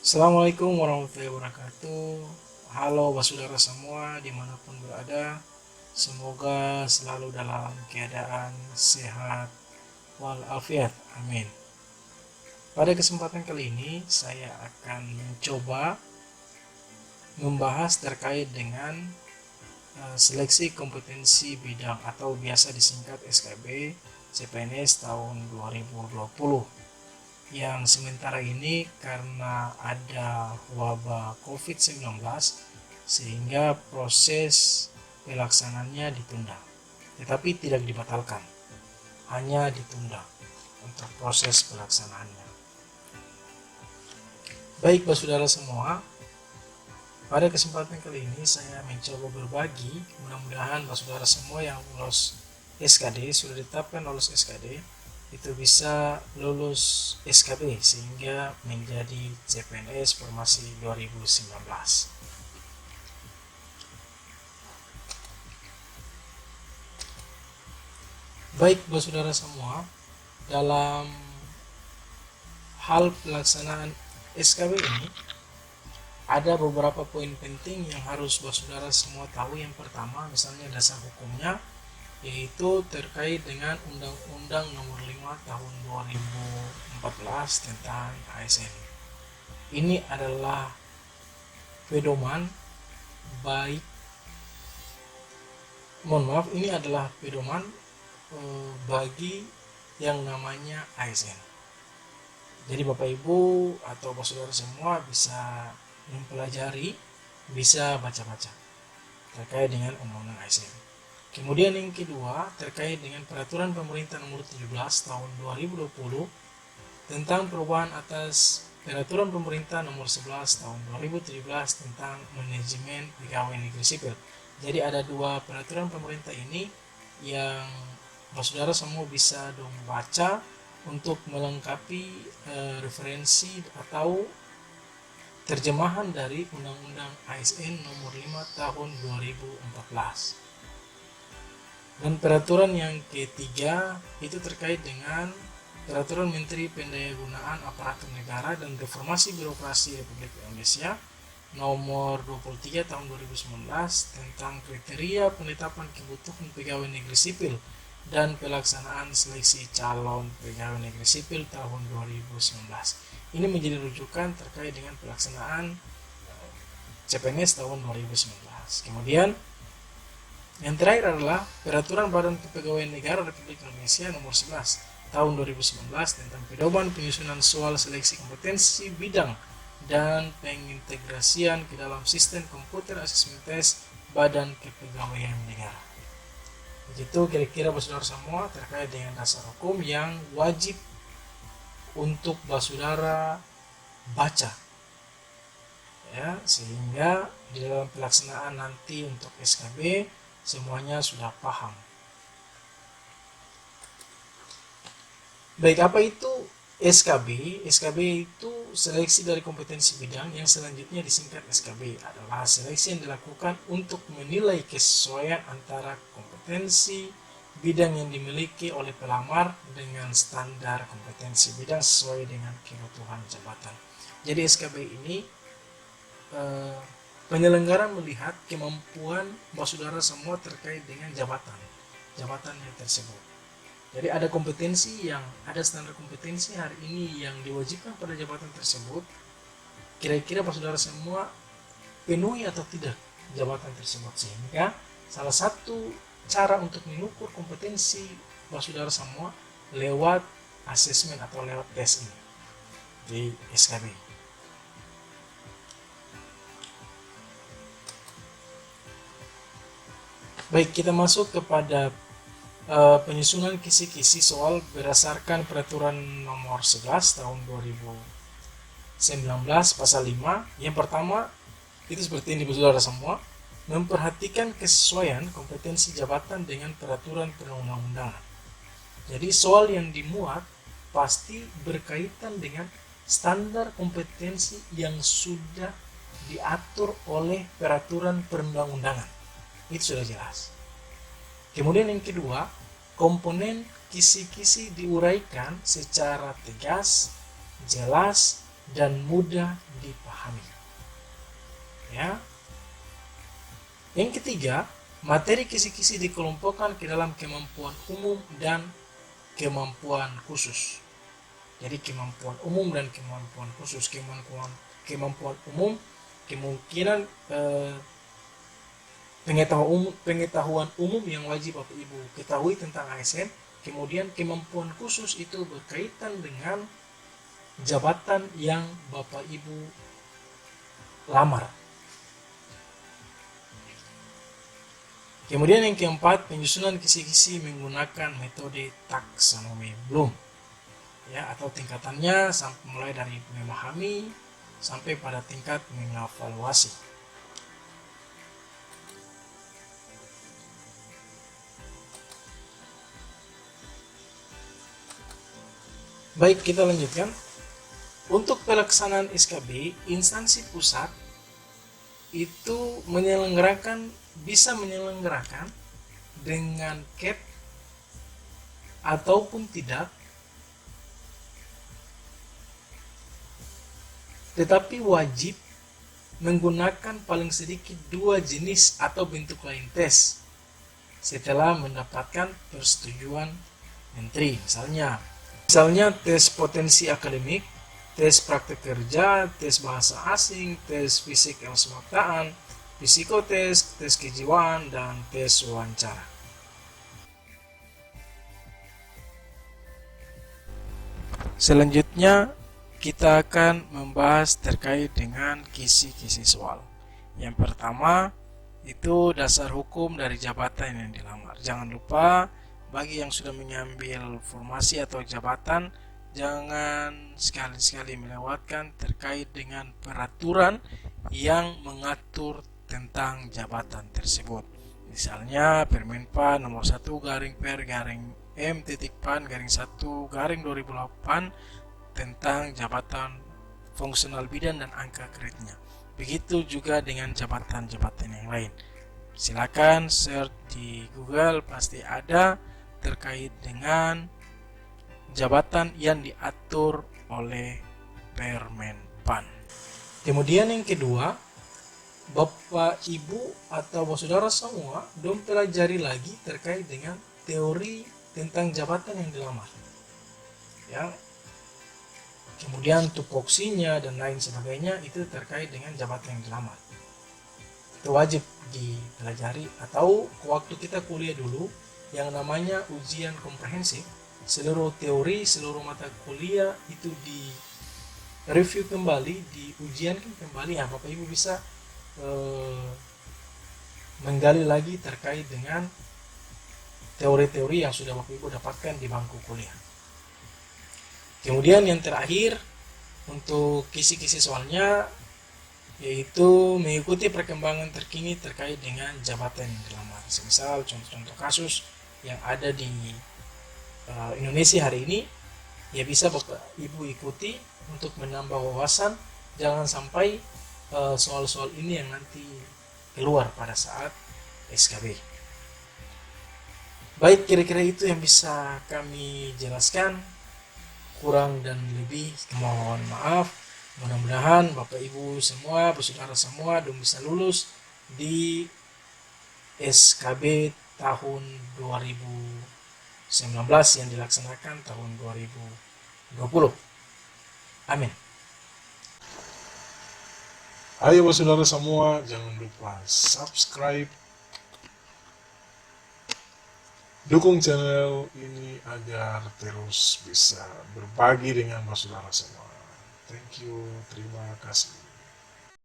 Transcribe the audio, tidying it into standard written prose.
Assalamualaikum warahmatullahi wabarakatuh. Halo saudara semua dimanapun berada. Semoga selalu dalam keadaan sehat walafiat. Amin. Pada kesempatan kali ini saya akan mencoba membahas terkait dengan seleksi kompetensi bidang atau biasa disingkat SKB CPNS tahun 2020. Yang sementara ini karena ada wabah COVID-19 sehingga proses pelaksanaannya ditunda, tetapi tidak dibatalkan, hanya ditunda untuk proses pelaksanaannya. Baik saudara semua, pada kesempatan kali ini saya mencoba berbagi, mudah-mudahan saudara semua yang lulus SKD, sudah ditetapkan lulus SKD, itu bisa lulus SKB sehingga menjadi CPNS formasi 2019. Baik saudara semua, dalam hal pelaksanaan SKB ini ada beberapa poin penting yang harus saudara semua tahu. Yang pertama, misalnya dasar hukumnya, yaitu terkait dengan Undang-Undang Nomor 5 Tahun 2014 tentang ASN. Ini adalah pedoman bagi yang namanya ASN. Jadi Bapak Ibu atau saudara semua bisa mempelajari, bisa baca-baca terkait dengan Undang-Undang ASN. Kemudian yang kedua, terkait dengan Peraturan Pemerintah Nomor 17 Tahun 2020 tentang perubahan atas Peraturan Pemerintah Nomor 11 Tahun 2017 tentang manajemen pegawai negeri sipil. Jadi ada dua peraturan pemerintah ini yang saudara semua bisa dong baca untuk melengkapi referensi atau terjemahan dari Undang-Undang ASN Nomor 5 Tahun 2014. Dan peraturan yang ketiga itu terkait dengan Peraturan Menteri Pendayagunaan Aparatur Negara dan Reformasi Birokrasi Republik Indonesia Nomor 23 Tahun 2019 tentang kriteria penetapan kebutuhan pegawai negeri sipil dan pelaksanaan seleksi calon pegawai negeri sipil tahun 2019. Ini menjadi rujukan terkait dengan pelaksanaan CPNS tahun 2019. Kemudian yang terakhir adalah Peraturan Badan Kepegawaian Negara Republik Indonesia Nomor 11 Tahun 2019 tentang pedoman penyusunan soal seleksi kompetensi bidang dan pengintegrasian ke dalam sistem komputer asesmen tes Badan Kepegawaian Negara. Begitu kira-kira saudara semua terkait dengan dasar hukum yang wajib untuk saudara baca, ya, sehingga di dalam pelaksanaan nanti untuk SKB semuanya sudah paham. Baik, apa itu SKB? SKB itu seleksi dari kompetensi bidang, yang selanjutnya disingkat SKB, adalah seleksi yang dilakukan untuk menilai kesesuaian antara kompetensi bidang yang dimiliki oleh pelamar dengan standar kompetensi bidang sesuai dengan kebutuhan jabatan. Jadi SKB ini penyelenggara melihat kemampuan saudara semua terkait dengan jabatannya tersebut. Jadi ada kompetensi yang ada standar kompetensi hari ini yang diwajibkan pada jabatan tersebut. Kira-kira saudara semua penuhi atau tidak jabatan tersebut, sehingga salah satu cara untuk mengukur kompetensi saudara semua lewat asesmen atau lewat tes ini di SKB. Baik, kita masuk kepada penyusunan kisi-kisi soal berdasarkan Peraturan Nomor 11 Tahun 2019 Pasal 5. Yang pertama, itu seperti ini saudara semua, memperhatikan kesesuaian kompetensi jabatan dengan peraturan perundang-undangan. Jadi soal yang dimuat pasti berkaitan dengan standar kompetensi yang sudah diatur oleh peraturan perundang-undangan. Itu sudah jelas. Kemudian yang kedua, komponen kisi-kisi diuraikan secara tegas, jelas, dan mudah dipahami. Ya. Yang ketiga, materi kisi-kisi dikelompokkan ke dalam kemampuan umum dan kemampuan khusus. Jadi kemampuan umum dan kemampuan khusus. Kemampuan umum kemungkinan pengetahuan umum yang wajib Bapak Ibu ketahui tentang ASN. Kemudian kemampuan khusus itu berkaitan dengan jabatan yang Bapak Ibu lamar. Kemudian yang keempat, penyusunan kisi-kisi menggunakan metode taksonomi Bloom, ya, atau tingkatannya mulai dari memahami sampai pada tingkat mengevaluasi. Baik, kita lanjutkan. Untuk pelaksanaan SKB, instansi pusat itu bisa menyelenggarakan dengan CAP ataupun tidak, tetapi wajib menggunakan paling sedikit 2 jenis atau bentuk lain tes setelah mendapatkan persetujuan menteri. Misalnya tes potensi akademik, tes praktek kerja, tes bahasa asing, tes fisik kewaspadaan, psikotes, tes kejiwaan, dan tes wawancara. Selanjutnya, kita akan membahas terkait dengan kisi-kisi soal. Yang pertama, itu dasar hukum dari jabatan yang dilamar. Jangan lupa, bagi yang sudah mengambil formasi atau jabatan, jangan sekali-sekali melewatkan terkait dengan peraturan yang mengatur tentang jabatan tersebut. Misalnya Permenpan nomor 1/M.PAN/1/2008 tentang jabatan fungsional bidan dan angka kreditnya. Begitu juga dengan jabatan-jabatan yang lain. Silakan search di Google, pasti ada terkait dengan jabatan yang diatur oleh Permenpan. Kemudian yang kedua, Bapak, Ibu, atau saudara semua belum pelajari lagi terkait dengan teori tentang jabatan yang dilamar. Ya. Kemudian tupoksinya dan lain sebagainya itu terkait dengan jabatan yang dilamar. Itu wajib dipelajari, atau waktu kita kuliah dulu yang namanya ujian komprehensif, seluruh teori, seluruh mata kuliah itu di review kembali, diujiankan kembali. Ya, Bapak Ibu bisa menggali lagi terkait dengan teori-teori yang sudah Bapak Ibu dapatkan di bangku kuliah. Kemudian yang terakhir untuk kisi-kisi soalnya, yaitu mengikuti perkembangan terkini terkait dengan jabatan yang dilamar. Semisal contoh-contoh kasus yang ada di Indonesia hari ini, ya bisa Bapak Ibu ikuti untuk menambah wawasan. Jangan sampai soal-soal ini yang nanti keluar pada saat SKB. Baik, kira-kira itu yang bisa kami jelaskan. Kurang dan lebih mohon maaf. Mudah-mudahan Bapak Ibu semua, bersaudara semua bisa lulus di SKB tahun 2019 yang dilaksanakan tahun 2020. Amin. Ayo saudara semua, jangan lupa subscribe, dukung channel ini agar terus bisa berbagi dengan saudara semua. Thank you, terima kasih.